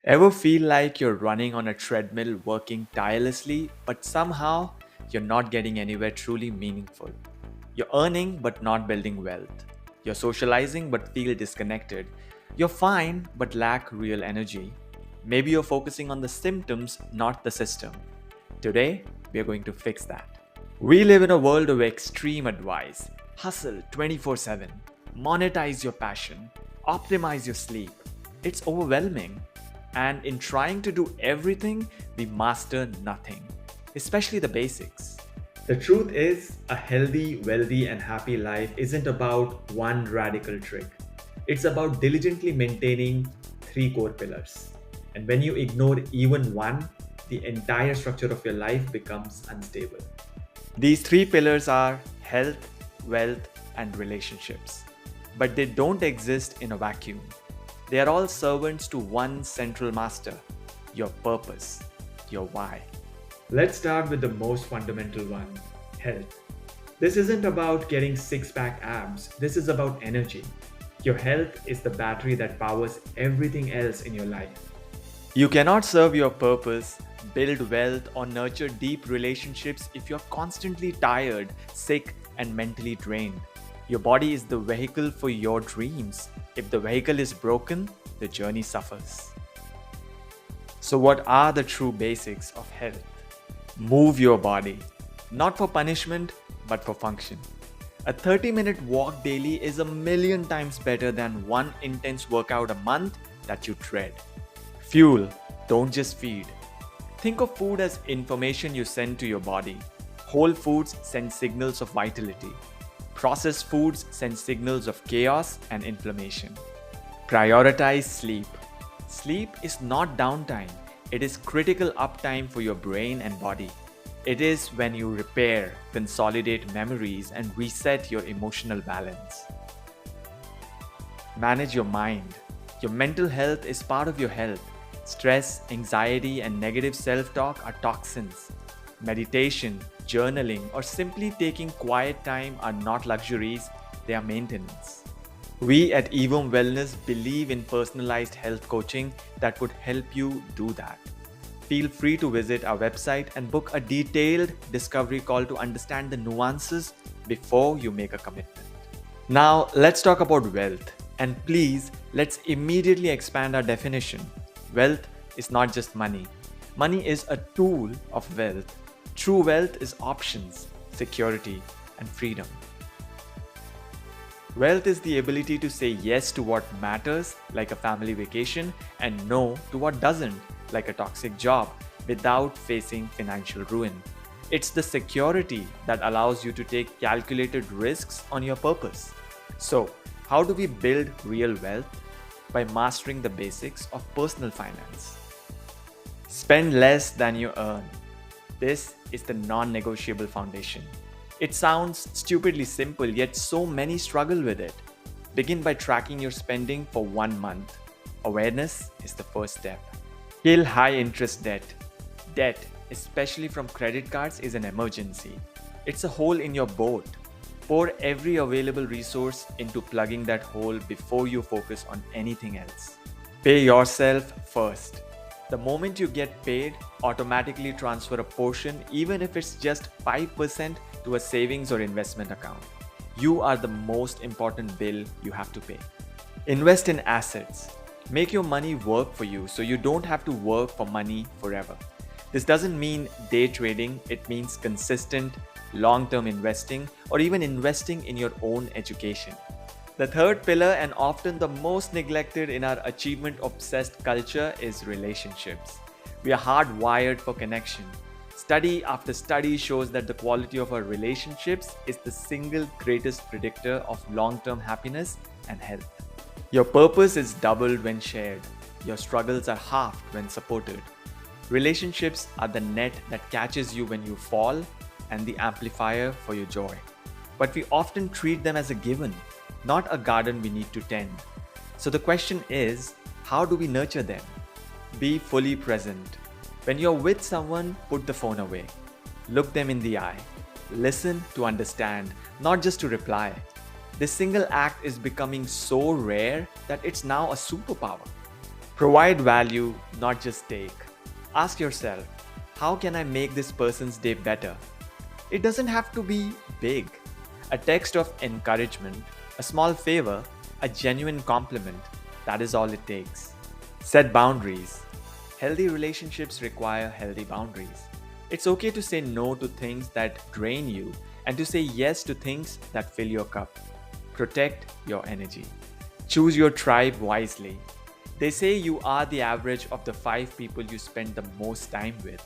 Ever feel like you're running on a treadmill working tirelessly, but somehow you're not getting anywhere truly meaningful? You're earning but not building wealth. You're socializing but feel disconnected. You're fine but lack real energy. Maybe you're focusing on the symptoms, not the system. Today, we are going to fix that. We live in a world of extreme advice. Hustle 24/7, monetize your passion, optimize your sleep. It's overwhelming. And in trying to do everything, we master nothing, especially the basics. The truth is, a healthy, wealthy, and happy life isn't about one radical trick. It's about diligently maintaining three core pillars. And when you ignore even one, the entire structure of your life becomes unstable. These three pillars are health, wealth, and relationships. But they don't exist in a vacuum. They are all servants to one central master, your purpose, your why. Let's start with the most fundamental one, health. This isn't about getting six pack abs, this is about energy. Your health is the battery that powers everything else in your life. You cannot serve your purpose, build wealth, or nurture deep relationships if you're constantly tired, sick, and mentally drained. Your body is the vehicle for your dreams. If the vehicle is broken, the journey suffers. So, what are the true basics of health? Move your body, not for punishment, but for function. A 30-minute walk daily is a million times better than one intense workout a month that you dread. Fuel, don't just feed. Think of food as information you send to your body. Whole foods send signals of vitality. Processed foods send signals of chaos and inflammation. Prioritize sleep. Sleep is not downtime, it is critical uptime for your brain and body. It is when you repair, consolidate memories, and reset your emotional balance. Manage your mind. Your mental health is part of your health. Stress, anxiety, and negative self talk are toxins. Meditation, journaling, or simply taking quiet time are not luxuries, they are maintenance. We at Aevum Wellness believe in personalized health coaching that would help you do that. Feel free to visit our website and book a detailed discovery call to understand the nuances before you make a commitment. Now, let's talk about wealth. And please, let's immediately expand our definition. Wealth is not just money. Money is a tool of wealth. True wealth is options, security, and freedom. Wealth is the ability to say yes to what matters, like a family vacation, and no to what doesn't, like a toxic job, without facing financial ruin. It's the security that allows you to take calculated risks on your purpose. So, how do we build real wealth? By mastering the basics of personal finance. Spend less than you earn. This is the non-negotiable foundation. It sounds stupidly simple, yet so many struggle with it. Begin by tracking your spending for 1 month. Awareness is the first step. Kill high-interest debt. Debt, especially from credit cards, is an emergency. It's a hole in your boat. Pour every available resource into plugging that hole before you focus on anything else. Pay yourself first. The moment you get paid, automatically transfer a portion, even if it's just 5%, to a savings or investment account. You are the most important bill you have to pay. Invest in assets. Make your money work for you so you don't have to work for money forever. This doesn't mean day trading, it means consistent, long-term investing, or even investing in your own education. The third pillar, and often the most neglected in our achievement-obsessed culture, is relationships. We are hardwired for connection. Study after study shows that the quality of our relationships is the single greatest predictor of long-term happiness and health. Your purpose is doubled when shared. Your struggles are halved when supported. Relationships are the net that catches you when you fall and the amplifier for your joy. But we often treat them as a given, not a garden we need to tend. So the question is, how do we nurture them? Be fully present. When you're with someone, put the phone away. Look them in the eye. Listen to understand, not just to reply. This single act is becoming so rare that it's now a superpower. Provide value, not just take. Ask yourself, how can I make this person's day better? It doesn't have to be big. A text of encouragement, a small favor, a genuine compliment, that is all it takes. Set boundaries. Healthy relationships require healthy boundaries. It's okay to say no to things that drain you and to say yes to things that fill your cup. Protect your energy. Choose your tribe wisely. They say you are the average of the 5 people you spend the most time with.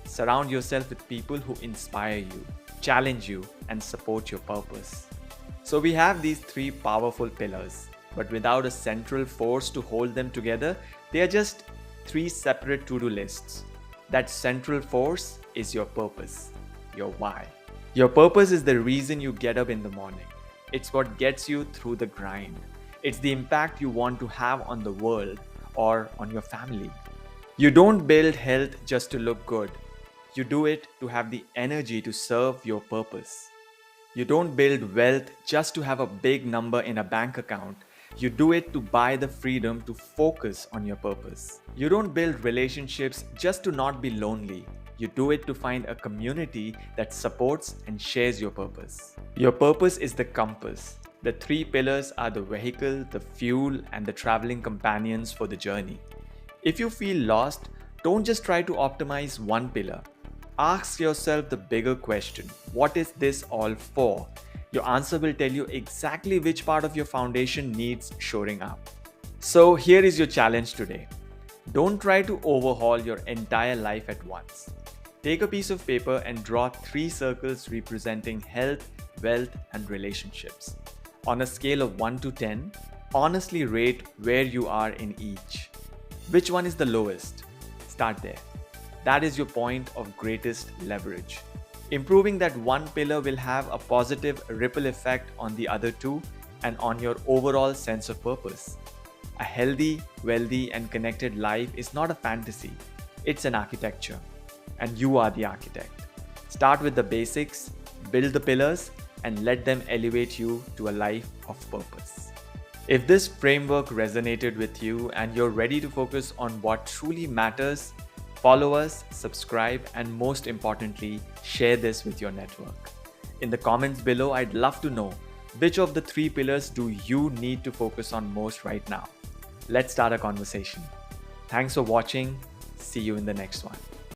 Surround yourself with people who inspire you, challenge you, and support your purpose. So we have these 3 powerful pillars, but without a central force to hold them together, they are just 3 separate to-do lists. That central force is your purpose, your why. Your purpose is the reason you get up in the morning. It's what gets you through the grind. It's the impact you want to have on the world or on your family. You don't build health just to look good. You do it to have the energy to serve your purpose. You don't build wealth just to have a big number in a bank account. You do it to buy the freedom to focus on your purpose. You don't build relationships just to not be lonely. You do it to find a community that supports and shares your purpose. Your purpose is the compass. The 3 pillars are the vehicle, the fuel, and the traveling companions for the journey. If you feel lost, don't just try to optimize one pillar. Ask yourself the bigger question: what is this all for? Your answer will tell you exactly which part of your foundation needs shoring up. So here is your challenge today. Don't try to overhaul your entire life at once. Take a piece of paper and draw 3 circles representing health, wealth, and relationships. On a scale of 1 to 10, honestly rate where you are in each. Which one is the lowest? Start there. That is your point of greatest leverage. Improving that one pillar will have a positive ripple effect on the other 2 and on your overall sense of purpose. A healthy, wealthy, and connected life is not a fantasy, it's an architecture. And you are the architect. Start with the basics, build the pillars, and let them elevate you to a life of purpose. If this framework resonated with you and you're ready to focus on what truly matters, follow us, subscribe, and most importantly, share this with your network. In the comments below, I'd love to know which of the 3 pillars do you need to focus on most right now. Let's start a conversation. Thanks for watching. See you in the next one.